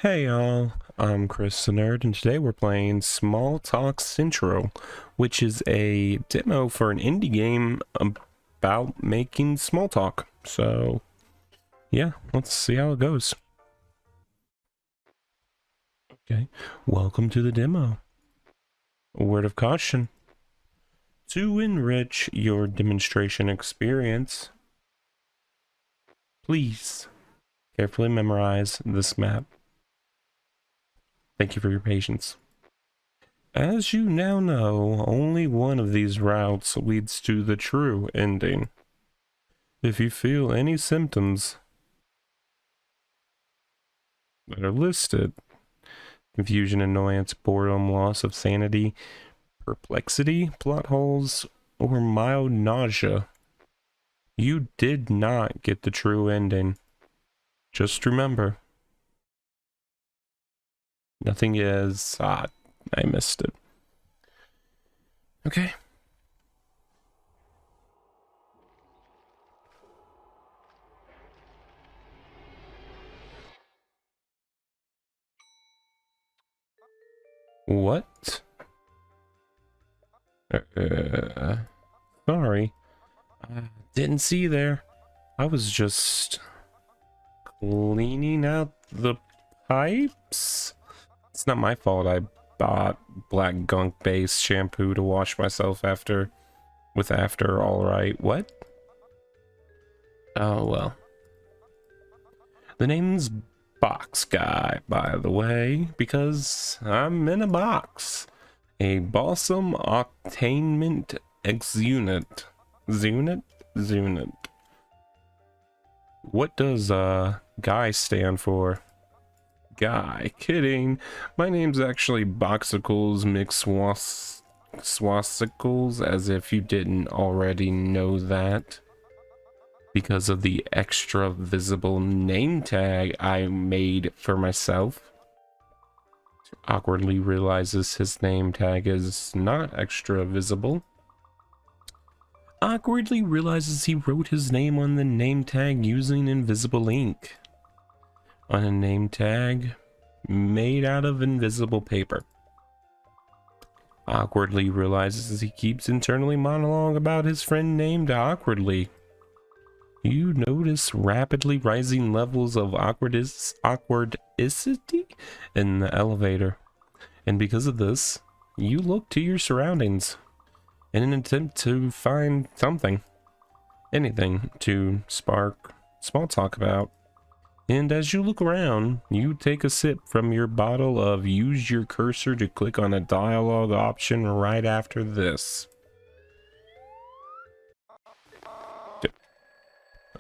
Hey y'all, I'm Chris the Nerd, and today we're playing Small Talk Central, which is a demo for an indie game about making small talk. So, yeah, let's see how it goes. Okay, welcome to the demo. A word of caution. To enrich your demonstration experience, please carefully memorize this map. Thank you for your patience. As you now know, only one of these routes leads to the true ending. If you feel any symptoms that are listed, confusion, annoyance, boredom, loss of sanity, perplexity, plot holes, or mild nausea, you did not get the true ending. Just remember, nothing is... I missed it. Okay. What? Sorry. Didn't see you there. I was just cleaning out the pipes. It's not my fault I bought black gunk based shampoo to wash myself after all right. What? Oh well. The name's Box Guy, by the way, because I'm in a box. A Balsam Octainment X Unit. Zunit. What does Guy stand for? Guy. Kidding. My name's actually Boxicles McSwasticles, as if you didn't already know that. Because of the extra visible name tag I made for myself. Awkwardly realizes his name tag is not extra visible. Awkwardly realizes he wrote his name on the name tag using invisible ink. On a name tag made out of invisible paper. Awkwardly realizes he keeps internally monologue about his friend named Awkwardly. You notice rapidly rising levels of awkwardicity in the elevator. And because of this, you look to your surroundings in an attempt to find something, anything to spark small talk about. And as you look around, you take a sip from your bottle of use your cursor to click on a dialogue option right after this.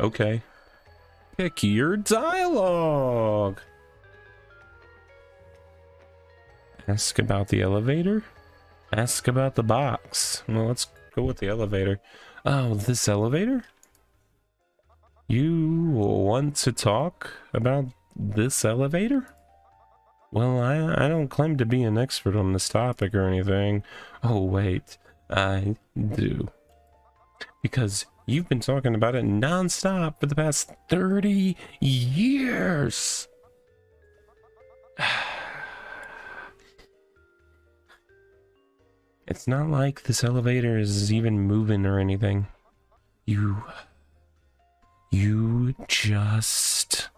Okay. Pick your dialogue. Ask about the elevator? Ask about the box. Well, let's go with the elevator. Oh, this elevator? You want to talk about this elevator? Well, I don't claim to be an expert on this topic or anything. Oh, wait, I do. Because you've been talking about it non-stop for the past 30 years. It's not like this elevator is even moving or anything. You just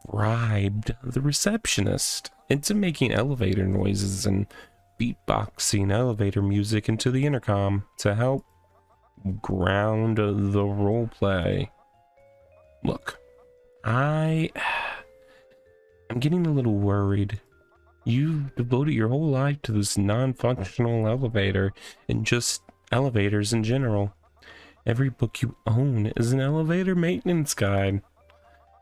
bribed the receptionist into making elevator noises and beatboxing elevator music into the intercom to help ground the roleplay. Look, I'm getting a little worried. You devoted your whole life to this non-functional elevator and just elevators in general. Every book you own is an elevator maintenance guide.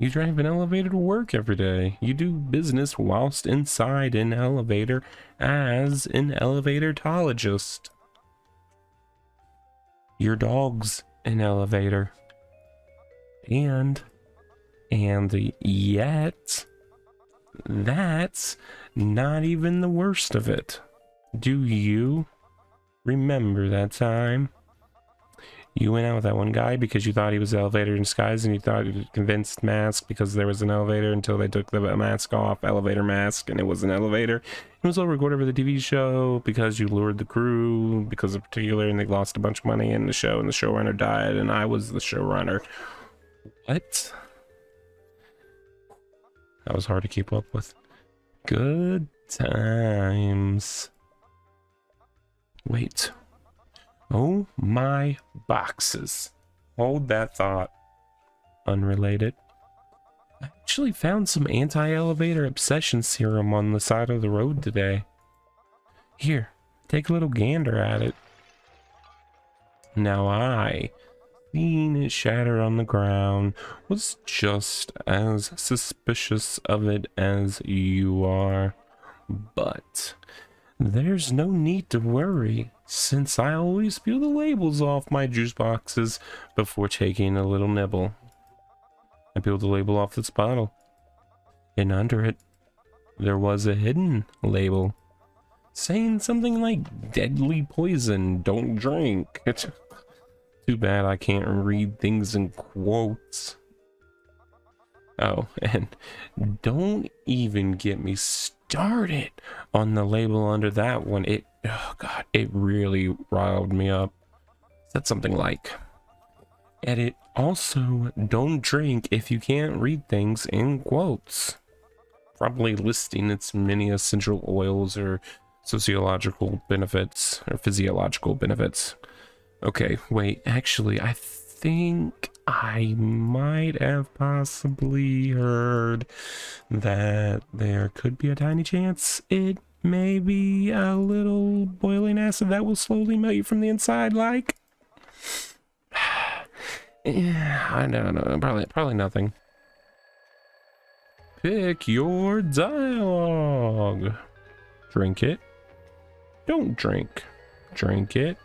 You drive an elevator to work every day. You do business whilst inside an elevator as an elevatorologist. Your dog's an elevator. And yet, that's not even the worst of it. Do you remember that time You went out with that one guy because you thought he was the elevator in disguise, and you thought you convinced Mask because there was an elevator until they took the mask off, elevator mask, and it was an elevator. It was all recorded for the TV show because you lured the crew because of particular, and they lost a bunch of money in the show, and the showrunner died, and I was the showrunner. What? That was hard to keep up with. Good times. Wait. Oh my boxes. Hold that thought. Unrelated. I actually found some anti-elevator obsession serum on the side of the road today. Here, take a little gander at it. Now I, seeing it shatter on the ground, was just as suspicious of it as you are. But there's no need to worry, since I always peel the labels off my juice boxes before taking a little nibble. I peeled the label off this bottle, and under it, there was a hidden label saying something like deadly poison, don't drink. It's too bad I can't read things in quotes. Oh, and don't even get me started on the label under that one. Oh god, it really riled me up. It said something like, and it also don't drink if you can't read things in quotes. Probably listing its many essential oils or sociological benefits or physiological benefits. Okay, wait, actually, I think I might have possibly heard that there could be a tiny chance it may be a little boiling acid that will slowly melt you from the inside, like. Yeah, I don't know, probably nothing. Pick your dialogue. Drink it. Don't drink. Drink it.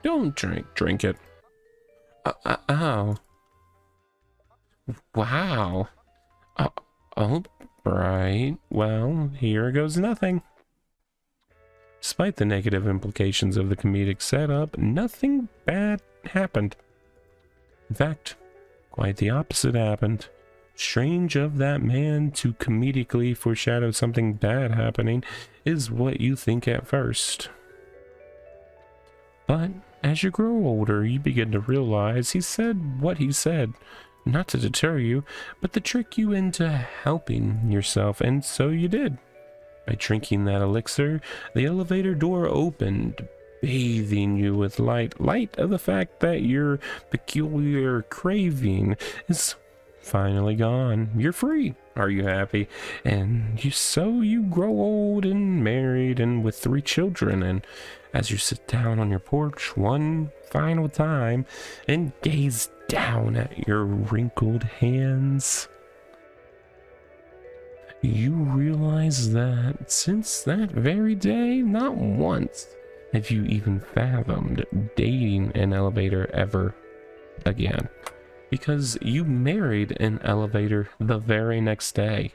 Don't drink. Drink it. Oh. Wow. Oh, right. Well, here goes nothing. Despite the negative implications of the comedic setup, nothing bad happened. In fact, quite the opposite happened. Strange of that man to comedically foreshadow something bad happening is what you think at first. But as you grow older, you begin to realize he said what he said, not to deter you, but to trick you into helping yourself, and so you did. By drinking that elixir, the elevator door opened, bathing you with light of the fact that your peculiar craving is finally gone. You're free. Are you happy? And so you grow old and married and with 3 children, and as you sit down on your porch one final time and gaze down at your wrinkled hands, you realize that since that very day, not once have you even fathomed dating an elevator ever again. Because you married an elevator the very next day.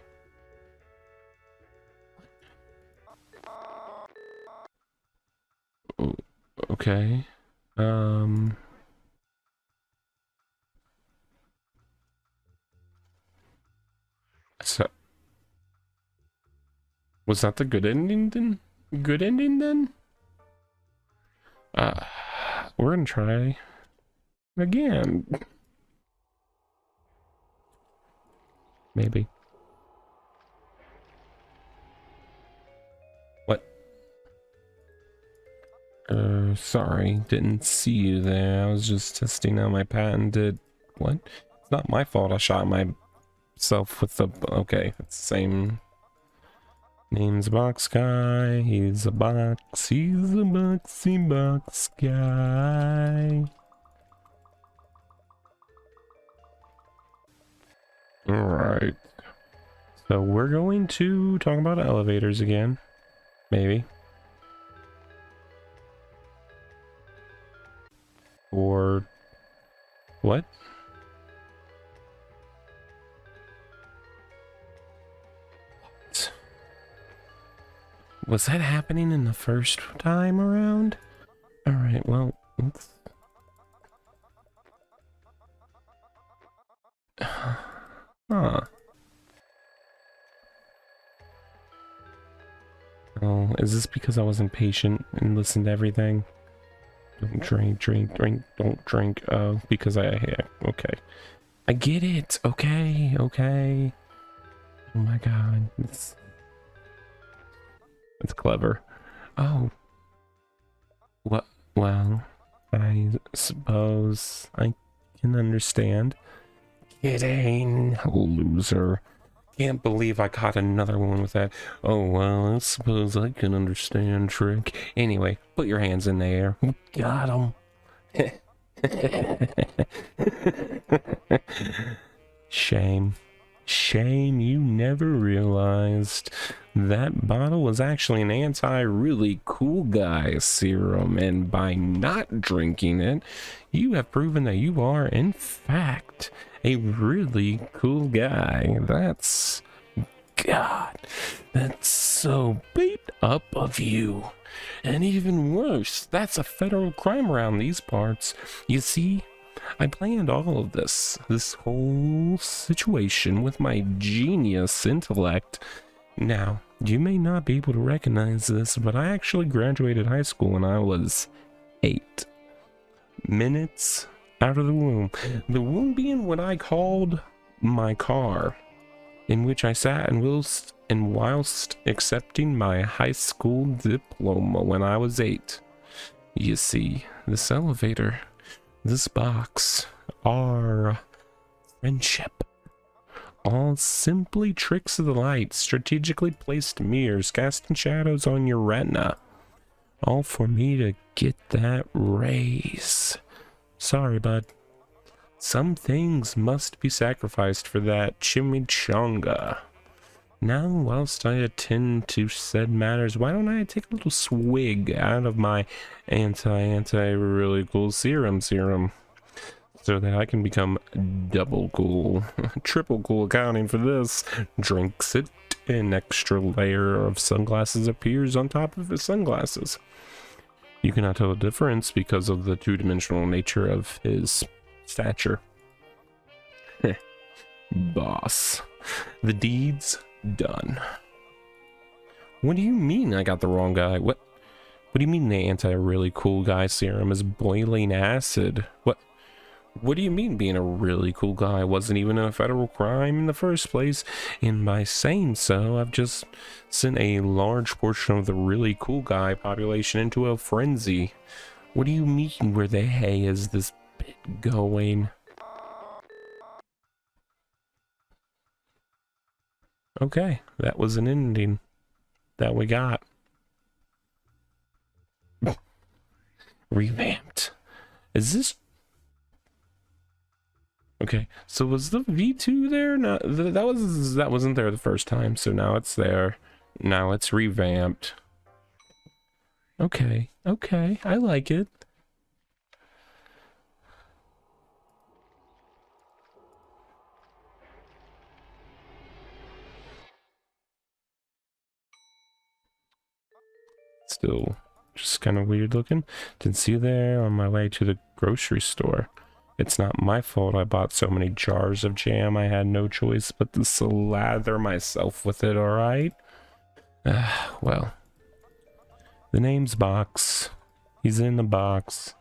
Okay. So was that the good ending then? Good ending then? We're gonna try again. Maybe. What? Sorry, didn't see you there. I was just testing out my patented. What? It's not my fault I shot myself with the. Okay, it's the same. Name's Box Guy. He's a boxy box guy. Alright. So we're going to talk about elevators again. Maybe. Or what? Was that happening in the first time around? Alright, well, let's Oh, is this because I wasn't patient and listened to everything? Don't drink, don't drink. Oh, because yeah, okay. I get it. Okay. Oh my god. It's clever. Oh. What? Well, I suppose I can understand. Kidding, loser. Can't believe I caught another one with that. Oh, well, I suppose I can understand trick. Anyway, put your hands in the air. Got him. Shame. Shame you never realized that bottle was actually an anti-really cool guy serum, and by not drinking it, you have proven that you are, in fact, a really cool guy. That's... God, that's so beat up of you. And even worse, that's a federal crime around these parts. You see, I planned all of this whole situation with my genius intellect. Now, you may not be able to recognize this, but I actually graduated high school when I was 8 minutes out of the womb. The womb being what I called my car, in which I sat and whilst accepting my high school diploma when I was 8. You see, this elevator, this box, our friendship, all simply tricks of the light, strategically placed mirrors casting shadows on your retina, all for me to get that raise. Sorry, bud. Some things must be sacrificed for that chimichanga. Now, whilst I attend to said matters, why don't I take a little swig out of my really cool serum, so that I can become double cool, triple cool accounting for this. Drinks it, an extra layer of sunglasses appears on top of his sunglasses. You cannot tell the difference because of the two-dimensional nature of his stature. Boss. The deed's done. What do you mean I got the wrong guy? What do you mean the anti-really cool guy serum is boiling acid? What do you mean being a really cool guy wasn't even a federal crime in the first place? And by saying so, I've just sent a large portion of the really cool guy population into a frenzy. What do you mean where the hay is this bit going? Okay, that was an ending that we got. Revamped. Is this... Okay, so was the V2 there? No, that wasn't there the first time, so now it's there. Now it's revamped. Okay, I like it. Still just kind of weird looking. Didn't see you there on my way to the grocery store. It's not my fault I bought so many jars of jam. I had no choice but to slather myself with it, alright? Well. The name's Box. He's in the box.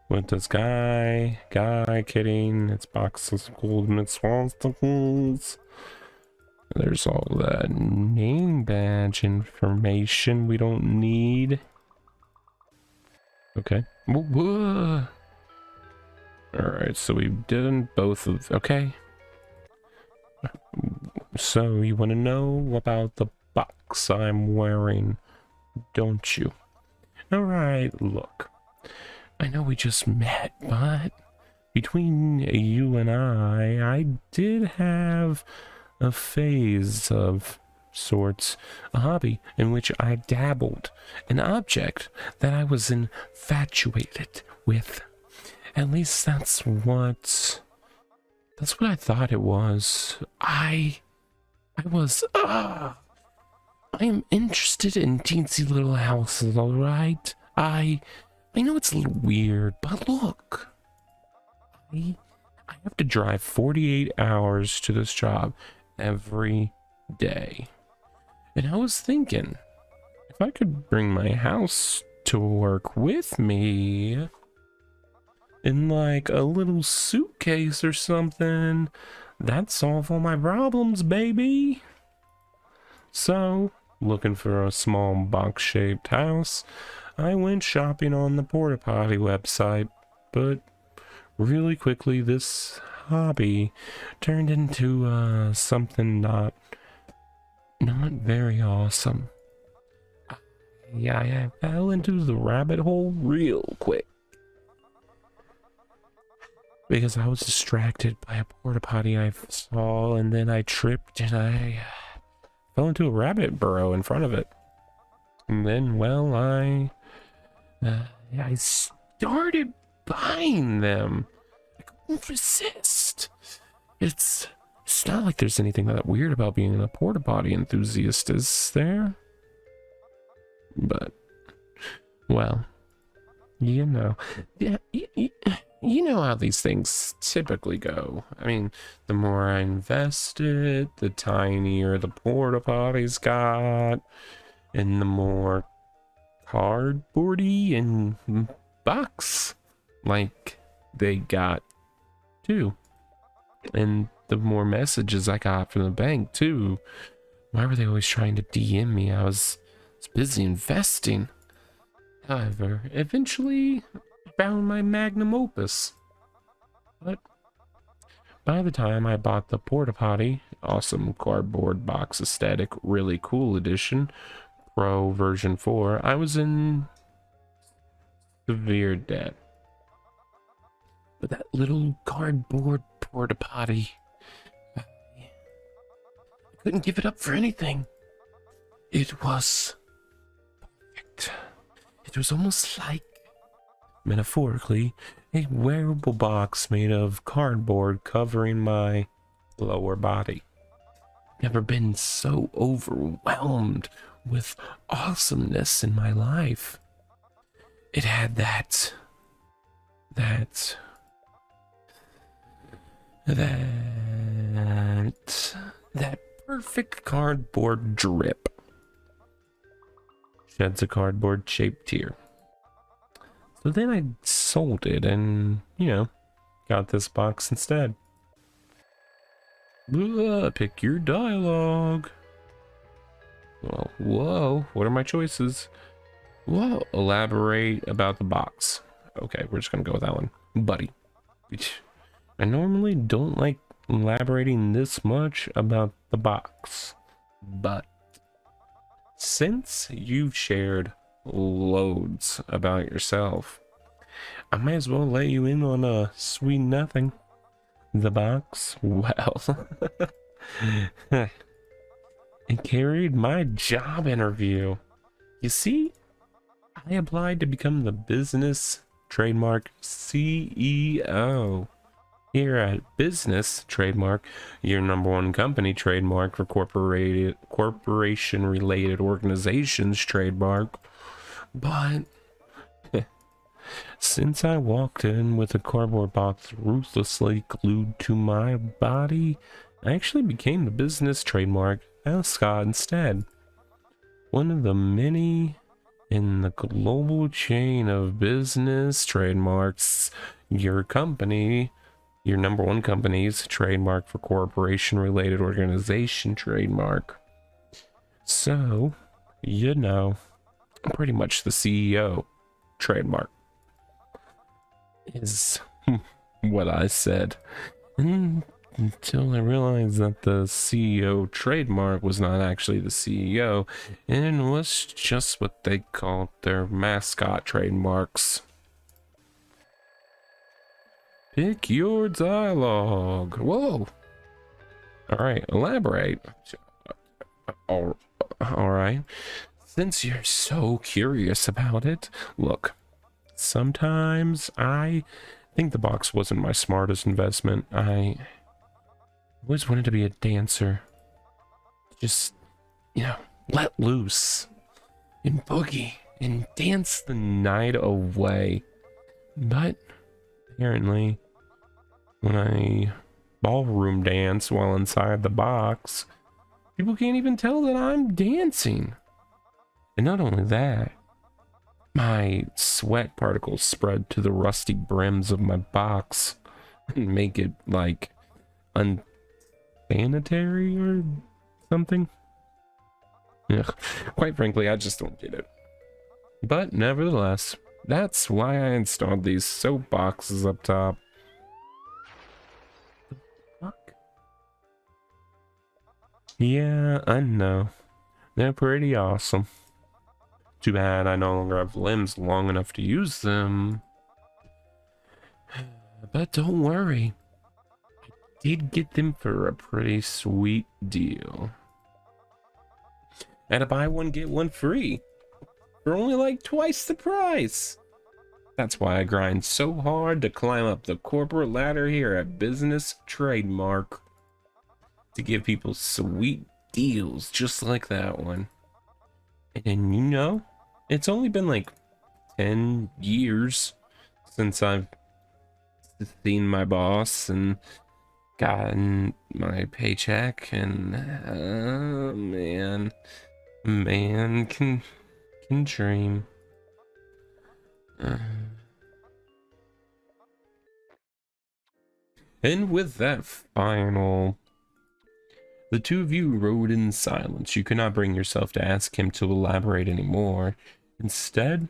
With this guy, kidding. It's boxes, golden swastikas. There's all that name badge information we don't need. Okay. Alright, so we did both of... Okay. So you want to know about the box I'm wearing, don't you? Alright, look. I know we just met, but between you and I did have a phase of sorts, a hobby in which I dabbled, an object that I was infatuated with. At least that's what I thought it was. I am interested in teensy little houses, alright? I know it's a little weird, but look, I have to drive 48 hours to this job every day. And I was thinking, If I could bring my house to work with me in like a little suitcase or something, that'd solve all my problems, baby. So, looking for a small box-shaped house, I went shopping on the Porta Potty website, but really quickly this hobby turned into something not very awesome. Yeah, I fell into the rabbit hole real quick because I was distracted by a porta potty I saw, and then I tripped and I fell into a rabbit burrow in front of it. And then, well, I started buying them. I couldn't resist. It's not like there's anything that weird about being a porta potty enthusiast, is there? But, well, you know, yeah, you know how these things typically go. I mean, the more I invested, the tinier the porta potties got, and the more cardboardy and box like they got too. And the more messages I got from the bank too. Why were they always trying to DM me? I was busy investing. However, eventually found my magnum opus. But by the time I bought the porta potty, awesome cardboard box aesthetic, really cool edition, Pro version 4, I was in severe debt. But that little cardboard porta potty, I couldn't give it up for anything. It was perfect. It was almost like, metaphorically, a wearable box made of cardboard covering my lower body. Never been so overwhelmed with awesomeness in my life. It had that perfect cardboard drip. Sheds a cardboard shaped tear. So then I sold it and, got this box instead. Pick your dialogue. Well, whoa, what are my choices? Whoa, elaborate about the box. Okay, we're just gonna go with that one. Buddy. I normally don't like elaborating this much about the box, but since you've shared loads about yourself, I might as well let you in on a sweet nothing. The box, well, it carried my job interview. You see, I applied to become the business trademark CEO. Here at Business Trademark, your #1 company trademark for corporation-related organizations trademark. But since I walked in with a cardboard box ruthlessly glued to my body, I actually became the business trademark mascot instead. One of the many in the global chain of business trademarks. Your company, your #1 company's trademark for corporation-related organization trademark. So, I'm pretty much the CEO trademark. Is what I said. Until I realized that the CEO trademark was not actually the CEO and was just what they called their mascot trademarks. Pick your dialogue. Whoa. All right, elaborate. All right. Since you're so curious about it, look, sometimes I think the box wasn't my smartest investment. I always wanted to be a dancer. Just, let loose and boogie and dance the night away. But apparently, when I ballroom dance while inside the box, people can't even tell that I'm dancing. And not only that, my sweat particles spread to the rusty brims of my box and make it like unsanitary or something. Ugh. Quite frankly, I just don't get it. But nevertheless, that's why I installed these soap boxes up top. Fuck. Yeah, I know. They're pretty awesome. Too bad I no longer have limbs long enough to use them. But don't worry. I did get them for a pretty sweet deal. And a buy one get one free for only like twice the price. That's why I grind so hard to climb up the corporate ladder here at Business Trademark, to give people sweet deals just like that one. And you know, it's only been like 10 years since I've seen my boss and gotten my paycheck, and man can dream. And with that final, the two of you rode in silence. You could not bring yourself to ask him to elaborate anymore. Instead,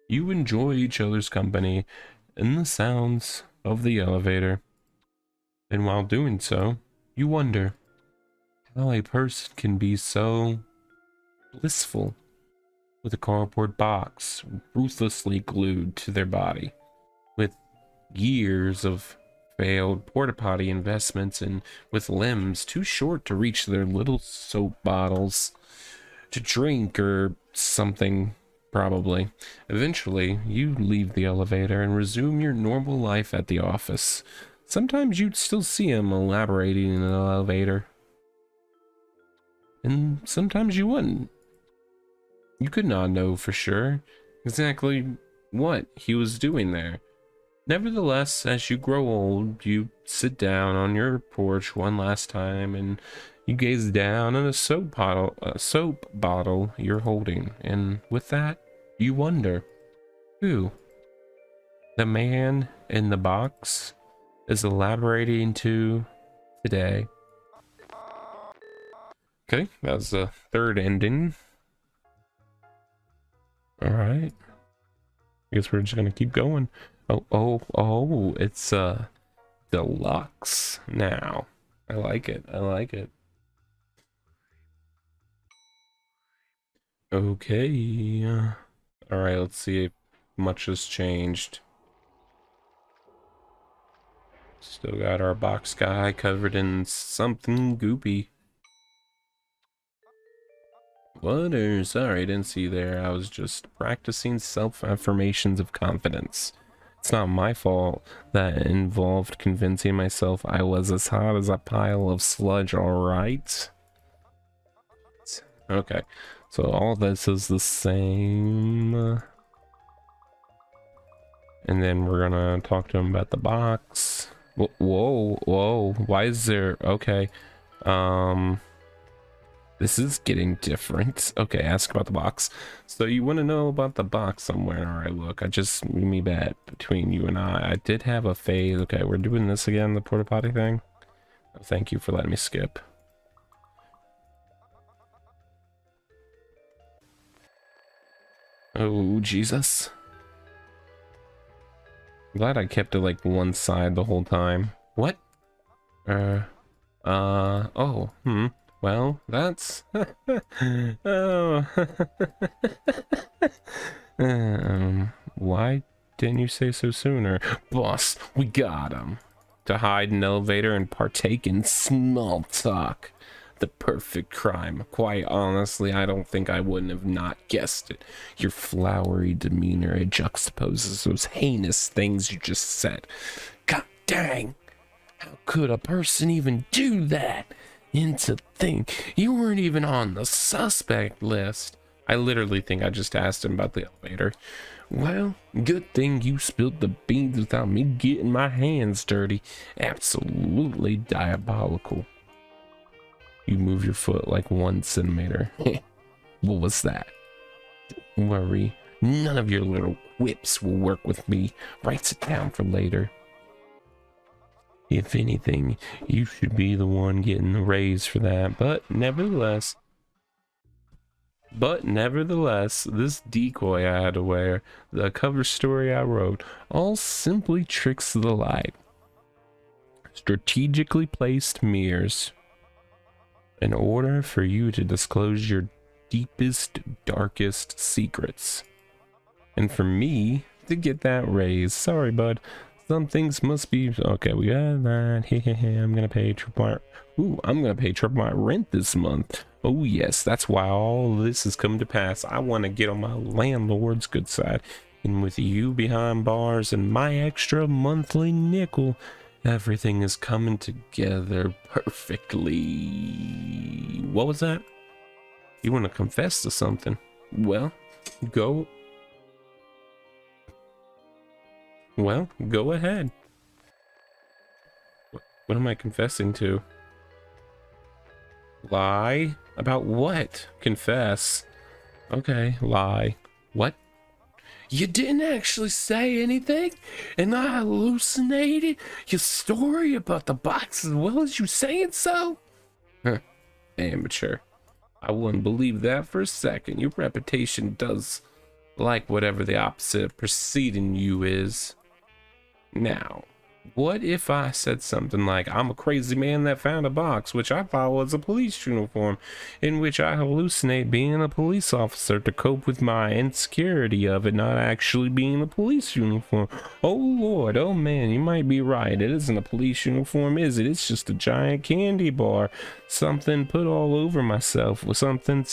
you enjoy each other's company and the sounds of the elevator. And while doing so, you wonder how a person can be so blissful with a cardboard box ruthlessly glued to their body, with years of failed porta potty investments, and with limbs too short to reach their little soap bottles to drink or something, probably. Eventually, you leave the elevator and resume your normal life at the office. Sometimes you'd still see him elaborating in the elevator, and sometimes you wouldn't. You could not know for sure exactly what he was doing there. Nevertheless, as you grow old, you sit down on your porch one last time and you gaze down at a soap bottle you're holding, and with that, you wonder who the man in the box is elaborating to today. Okay, that's the third ending. All right, I guess we're just gonna keep going. Oh, it's deluxe now. I like it. Okay. All right, let's see if much has changed. Still got our box guy covered in something goopy. What? Sorry, I didn't see there. I was just practicing self-affirmations of confidence. It's not my fault that involved convincing myself I was as hot as a pile of sludge, alright? Okay, so all this is the same. And then we're gonna talk to him about the box. Whoa, why is there... Okay, this is getting different. Okay, ask about the box. So you want to know about the box somewhere. All right, look, I just me bet between you and I did have a phase. Okay, we're doing this again, the porta potty thing. Thank you for letting me skip. Oh, Jesus. I'm glad I kept it like one side the whole time. What? Well, that's... Oh. Why didn't you say so sooner? Boss, we got him. To hide in an elevator and partake in small talk. The perfect crime. Quite honestly, I don't think I wouldn't have not guessed it. Your flowery demeanor, it juxtaposes those heinous things you just said. God dang! How could a person even do that? And to think, you weren't even on the suspect list. I literally think I just asked him about the elevator. Well, good thing you spilled the beans without me getting my hands dirty. Absolutely diabolical. You move your foot like 1 centimeter. What was that? worry. None of your little whips will work with me. Writes it down for later. If anything, you should be the one getting the raise for that. But nevertheless, this decoy I had to wear, the cover story I wrote, all simply tricks the light. Strategically placed mirrors in order for you to disclose your deepest, darkest secrets. And for me to get that raise. Sorry, bud. Some things must be okay. We got that. I'm gonna pay triple my rent this month. Oh yes, that's why all this has come to pass. I want to get on my landlord's good side, and with you behind bars and my extra monthly nickel, everything is coming together perfectly. What was that? You want to confess to something? Well, go ahead. What am I confessing to? Lie? About what? Confess. Okay, lie. What? You didn't actually say anything, and I hallucinated your story about the box as well as you saying so? Huh. Amateur. I wouldn't believe that for a second. Your reputation does like whatever the opposite of preceding you is. Now, what if I said something like, I'm a crazy man that found a box, which I thought was a police uniform, in which I hallucinate being a police officer to cope with my insecurity of it not actually being a police uniform. Oh Lord, oh man, you might be right. It isn't a police uniform, is it? It's just a giant candy bar. Something put all over myself with something,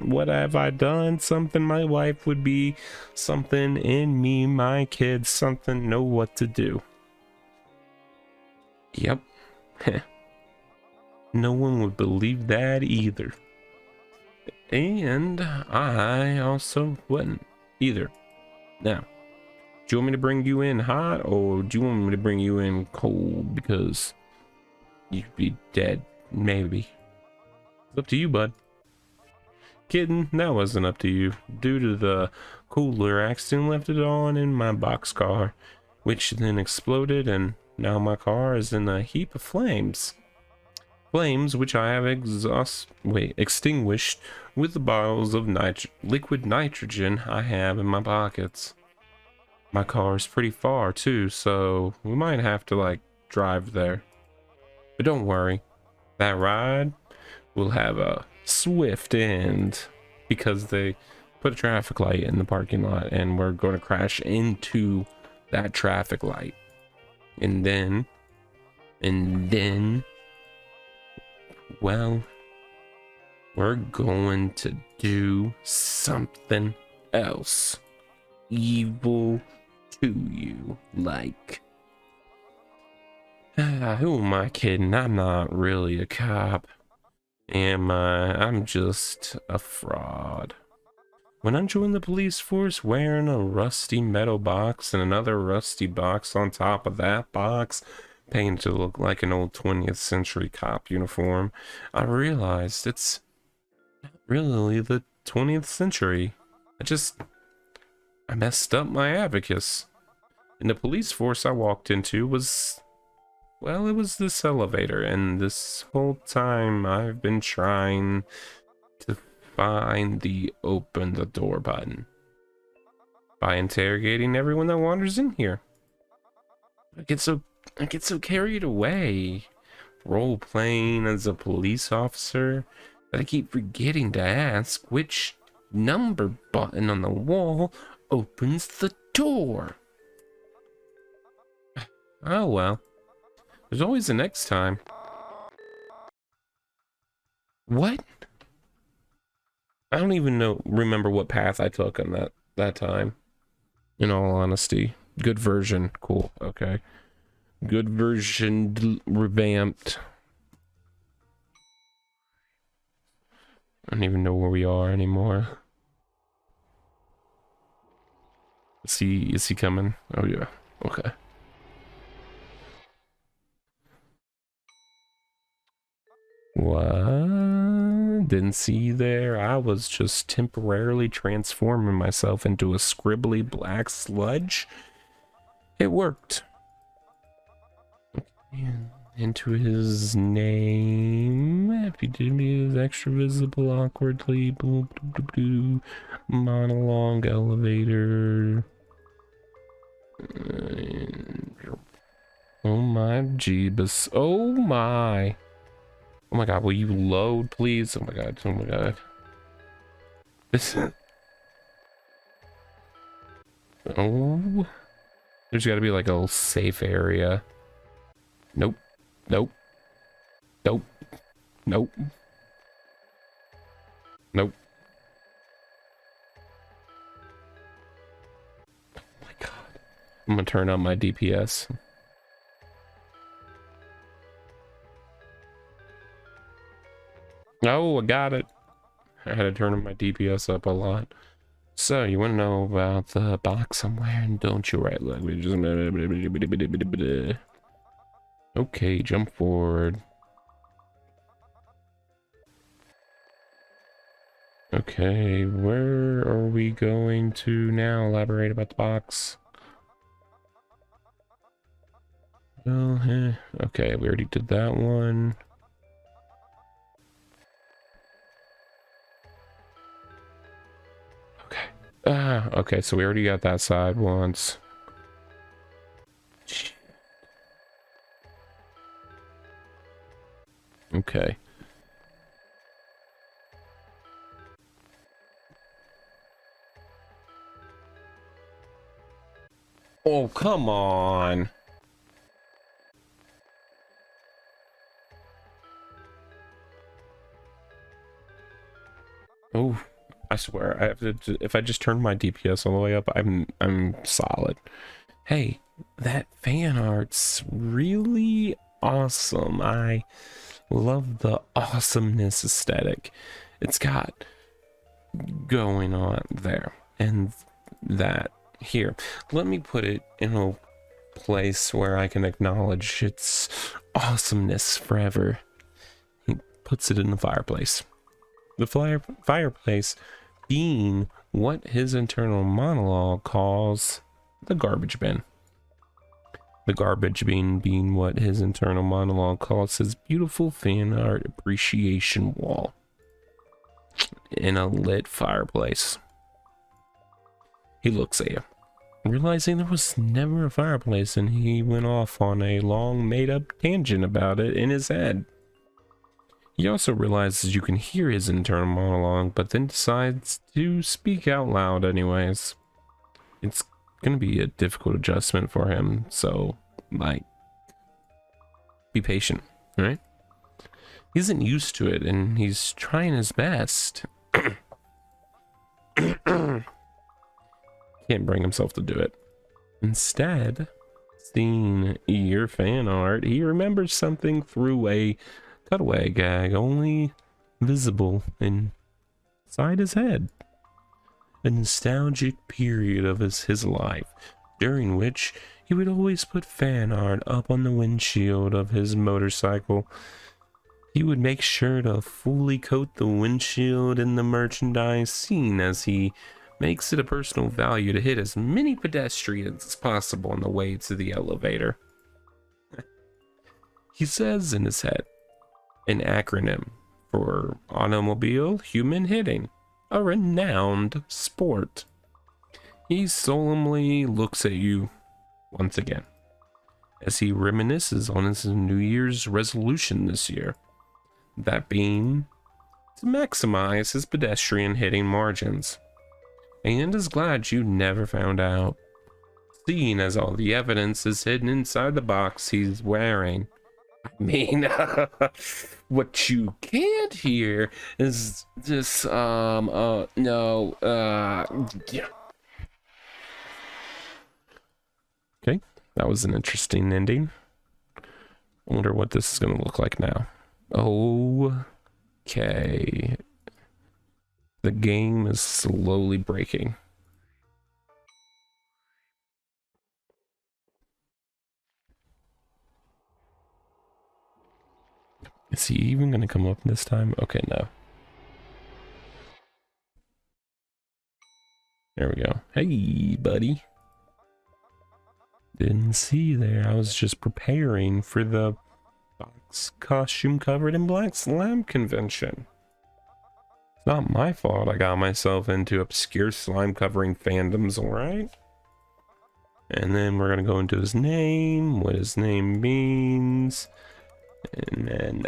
what have I done? Something my wife would be, something in me, my kids, something know what to do. Yep. No one would believe that either. And I also wouldn't either. Now, do you want me to bring you in hot, or do you want me to bring you in cold? Because you'd be dead, maybe. It's up to you, bud. Kidding, that wasn't up to you. Due to the cooler, I accidentally left it on in my boxcar, which then exploded, and now my car is in a heap of flames. Flames which I have extinguished with the bottles of liquid nitrogen I have in my pockets. My car is pretty far too, so we might have to like drive there. But don't worry, that ride will have a swift end because they put a traffic light in the parking lot and we're going to crash into that traffic light. And then, well, we're going to do something else evil to you, like, who am I kidding? I'm not really a cop, am I? I'm just a fraud. When I joined the police force wearing a rusty metal box and another rusty box on top of that box, painted to look like an old 20th century cop uniform, I realized it's not really the 20th century. I messed up my abacus. And the police force I walked into was, well, it was this elevator, and this whole time I've been trying to find the open the door button by interrogating everyone that wanders in here. I get so carried away role playing as a police officer that I keep forgetting to ask which number button on the wall opens the door. Oh well, there's always a next time. What? I don't even remember what path I took on that time. In all honesty, good version, cool, okay. Good version revamped. I don't even know where we are anymore. Is he coming? Oh yeah, okay. What? didn't see you there? I was just temporarily transforming myself into a scribbly black sludge. It worked. And into his name. If you did me as extra visible awkwardly. Boop, boop, boop, boop. Monologue elevator. Oh my jeebus. Oh my. Oh my god, will you load, please? Oh my god, oh my god. This... Oh. There's gotta be like a safe area. Nope. Nope. Nope. Nope. Nope. Oh my god. I'm gonna turn on my DPS. Oh, I got it. I had to turn my DPS up a lot. So, you want to know about the box I'm wearing, don't you? Right, look. Okay, jump forward. Okay, where are we going to now? Elaborate about the box. Well, okay, we already did that one. Okay, so we already got that side once. Okay. Oh, come on. Oh, I swear, I have to, if I just turn my DPS all the way up, I'm solid. Hey, that fan art's really awesome. I love the awesomeness aesthetic it's got going on there, and that here. Let me put it in a place where I can acknowledge its awesomeness forever. He puts it in the fireplace. The fireplace being what his internal monologue calls the garbage bin. The garbage bin being what his internal monologue calls his beautiful fan art appreciation wall in a lit fireplace. He looks at you, realizing there was never a fireplace, and he went off on a long made-up tangent about it in his head. He also realizes you can hear his internal monologue, but then decides to speak out loud anyways. It's gonna be a difficult adjustment for him, so, like, be patient, alright? He isn't used to it, and he's trying his best. Can't bring himself to do it. Instead, seeing your fan art, he remembers something through a cutaway gag only visible inside his head. A nostalgic period of his life, during which he would always put fan art up on the windshield of his motorcycle. He would make sure to fully coat the windshield in the merchandise scene, as he makes it a personal value to hit as many pedestrians as possible on the way to the elevator. He says in his head, an acronym for automobile human hitting, a renowned sport. He solemnly looks at you once again as he reminisces on his New Year's resolution this year, that being to maximize his pedestrian hitting margins, and is glad you never found out, seeing as all the evidence is hidden inside the box he's wearing. I mean, what you can't hear is this, yeah. Okay, that was an interesting ending. I wonder what this is going to look like now. Okay. The game is slowly breaking. Is he even going to come up this time? Okay, no. There we go. Hey, buddy. Didn't see you there. I was just preparing for the box costume covered in black slime convention. It's not my fault I got myself into obscure slime covering fandoms, alright? And then we're gonna go into his name, what his name means, and then,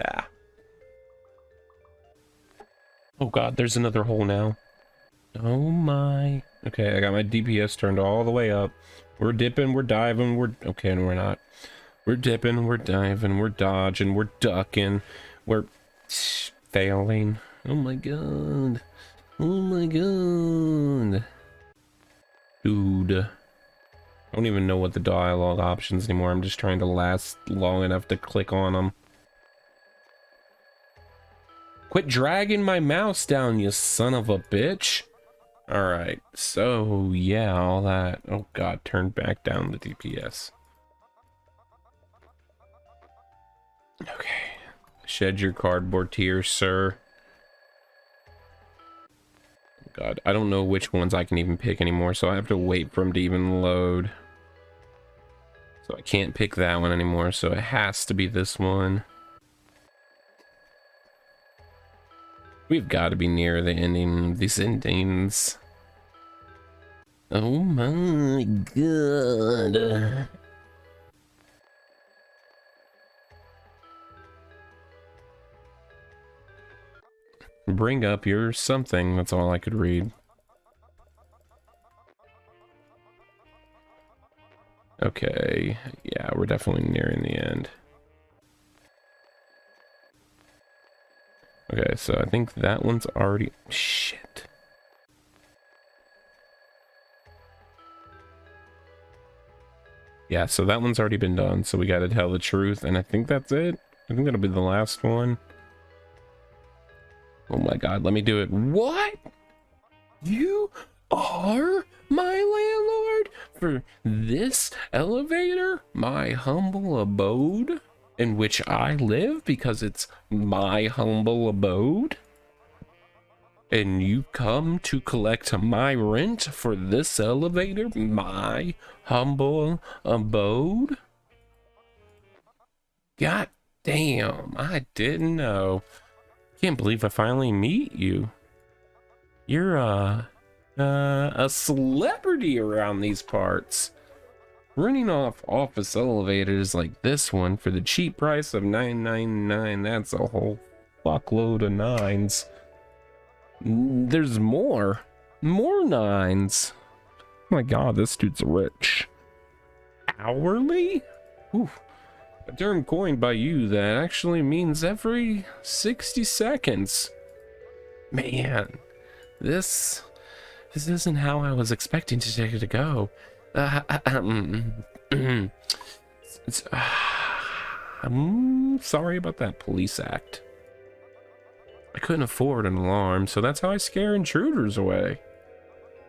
oh god, there's another hole now. Oh my. Okay, I got my DPS turned all the way up. We're dipping, we're diving, okay, and we're not. We're dipping, we're diving, we're dodging, we're ducking, we're failing. Oh my god. Oh my god. Dude. I don't even know what the dialogue options anymore. I'm just trying to last long enough to click on them. Quit dragging my mouse down, you son of a bitch. Alright, so yeah, all that. Oh god, turn back down the DPS. Okay. Shed your cardboard tears, sir. God, I don't know which ones I can even pick anymore, so I have to wait for them to even load. So I can't pick that one anymore, so it has to be this one. We've got to be near the ending, these endings. Oh my god. Bring up your something, that's all I could read. Okay, yeah, we're definitely nearing the end. Okay, so I think that one's already... Shit. Yeah, so that one's already been done, so we gotta tell the truth, and I think that's it. I think that'll be the last one. Oh my god, let me do it. What? You are my landlord for this elevator? My humble abode in which I live because it's my humble abode? And you come to collect my rent for this elevator? My humble abode? God damn, I didn't know. Can't believe I finally meet you. You're a celebrity around these parts. Running off office elevators like this one for the cheap price of $9.99, that's a whole fuckload of nines. There's more nines. Oh my god, this dude's rich. Hourly? Oof. A term coined by you that actually means every 60 seconds. Man, this isn't how I was expecting to go. I'm sorry about that police act. I couldn't afford an alarm, so that's how I scare intruders away.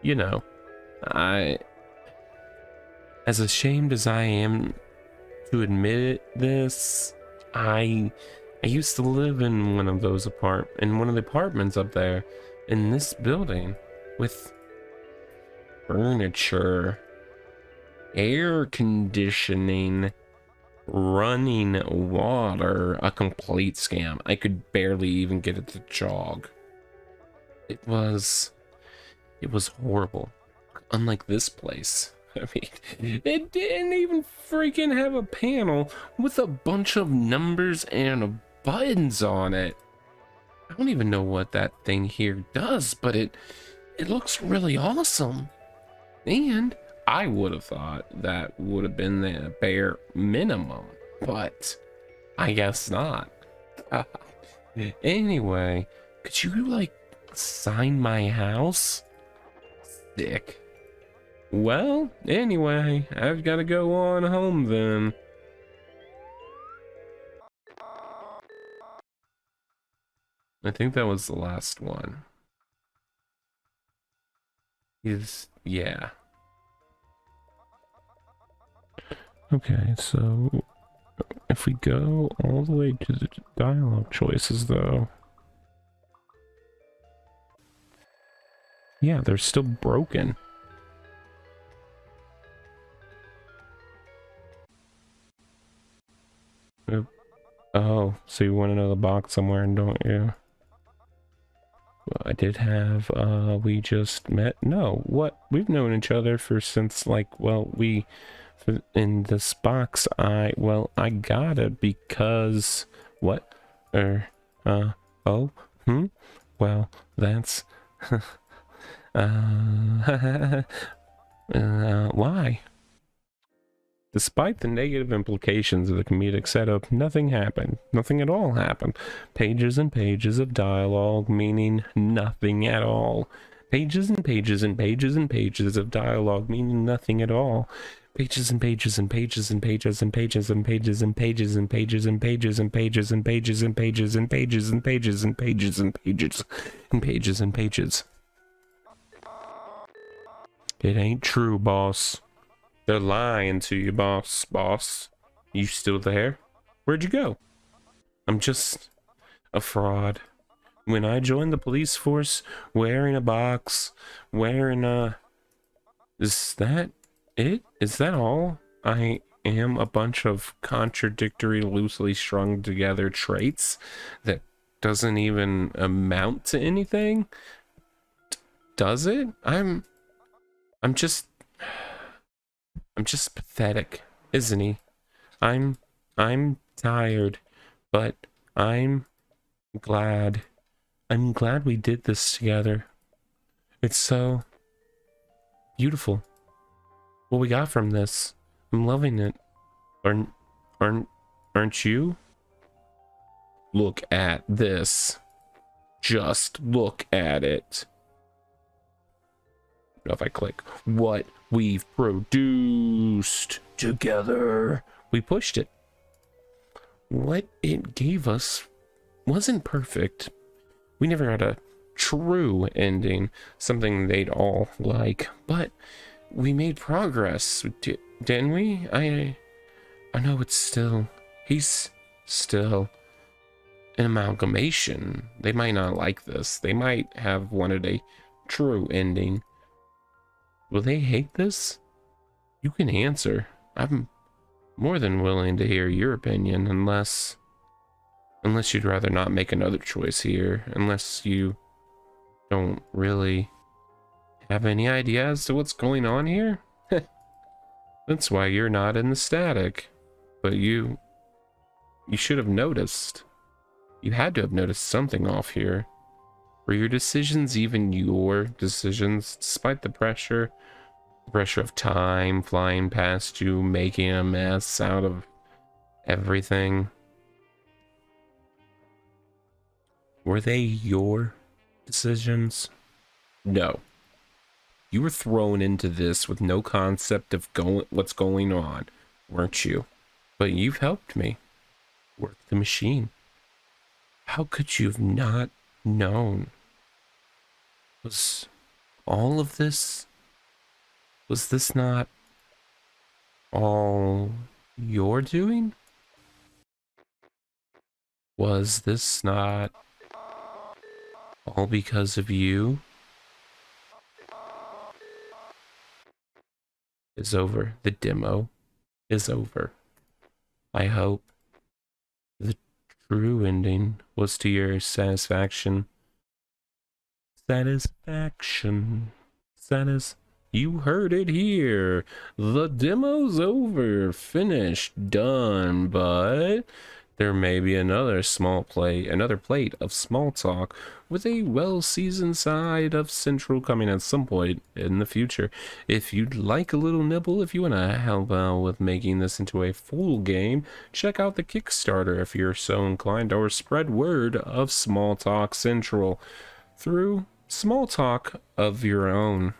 You know, as ashamed as I am to admit this, I used to live in one of the apartments up there in this building with furniture, air conditioning, running water, a complete scam. I could barely even get it to jog. It was horrible. Unlike this place. I mean, it didn't even freaking have a panel with a bunch of numbers and buttons on it. I don't even know what that thing here does, but it looks really awesome. And I would have thought that would have been the bare minimum, but I guess not. Anyway, could you like sign my house? Sick. Well, anyway, I've got to go on home then. I think that was the last one. Yeah. Okay, so if we go all the way to the dialogue choices though, yeah, they're still broken. Oh, so you want to know the box somewhere, don't you? Well, I did have, we just met. No, what? We've known each other since, like, well, in this box, I got it because, what? Oh, well, that's, why? Despite the negative implications of the comedic setup, nothing happened. Nothing at all happened. Pages and pages of dialogue meaning nothing at all. Pages and pages and pages and pages of dialogue meaning nothing at all. Pages and pages and pages and pages and pages and pages and pages and pages and pages and pages and pages and pages and pages and pages and pages and pages and pages and pages. It ain't true, boss. They're lying to you, boss. You still there? Where'd you go? I'm just a fraud. When I joined the police force, wearing a box, is that it? Is that all? I am a bunch of contradictory, loosely strung together traits that doesn't even amount to anything? Does it? I'm just pathetic, isn't he? I'm tired, but I'm glad. I'm glad we did this together. It's so beautiful. What we got from this. I'm loving it. Aren't you? Look at this. Just look at it. If I click what we've produced together, we pushed it. What it gave us wasn't perfect. We never had a true ending, something they'd all like, but we made progress, didn't we? I know he's still an amalgamation. They might not like this. They might have wanted a true ending. Will they hate this? You can answer. I'm more than willing to hear your opinion, unless you'd rather not make another choice here, unless you don't really have any idea as to what's going on here. That's why you're not in the static. But you should have noticed. You had to have noticed something off here. Were your decisions even your decisions, despite the pressure of time flying past you, making a mess out of everything? Were they your decisions? No. You were thrown into this with no concept of what's going on, weren't you? But you've helped me work the machine. How could you have not known? Was all of this, was this not all your doing? Was this not all because of you? It's over. The demo is over. I hope the true ending was to your satisfaction. You heard it here. The demo's over, finished, done, but there may be another plate of small talk with a well-seasoned side of Central coming at some point in the future. If you'd like a little nibble, if you want to help out with making this into a full game, check out the Kickstarter if you're so inclined, or spread word of Small Talk Central through small talk of your own.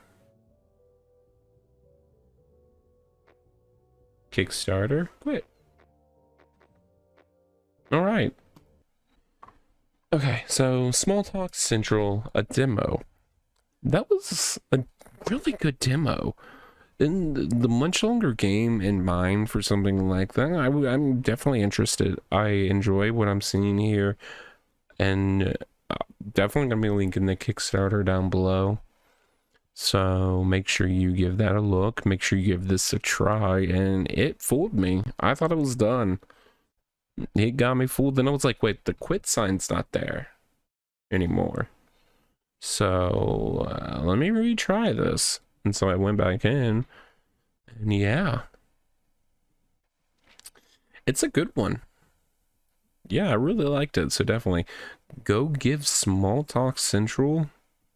Kickstarter, quit. All right. Okay, so Small Talk Central, a demo. That was a really good demo. In the much longer game in mind for something like that, I'm definitely interested. I enjoy what I'm seeing here, and definitely gonna be linking the Kickstarter down below. So make sure you give that a look. Make sure you give this a try, and it fooled me. I thought it was done. It got me fooled. Then I was like, wait, the quit sign's not there anymore. So let me retry this. And so I went back in, and yeah, it's a good one. Yeah, I really liked it. So definitely go give Small Talk Central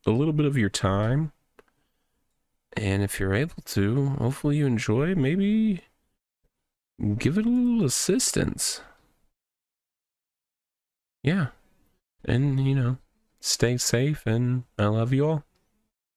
a little bit of your time. And if you're able to, hopefully you enjoy, maybe give it a little assistance. Yeah. And, you know, stay safe, and I love you all.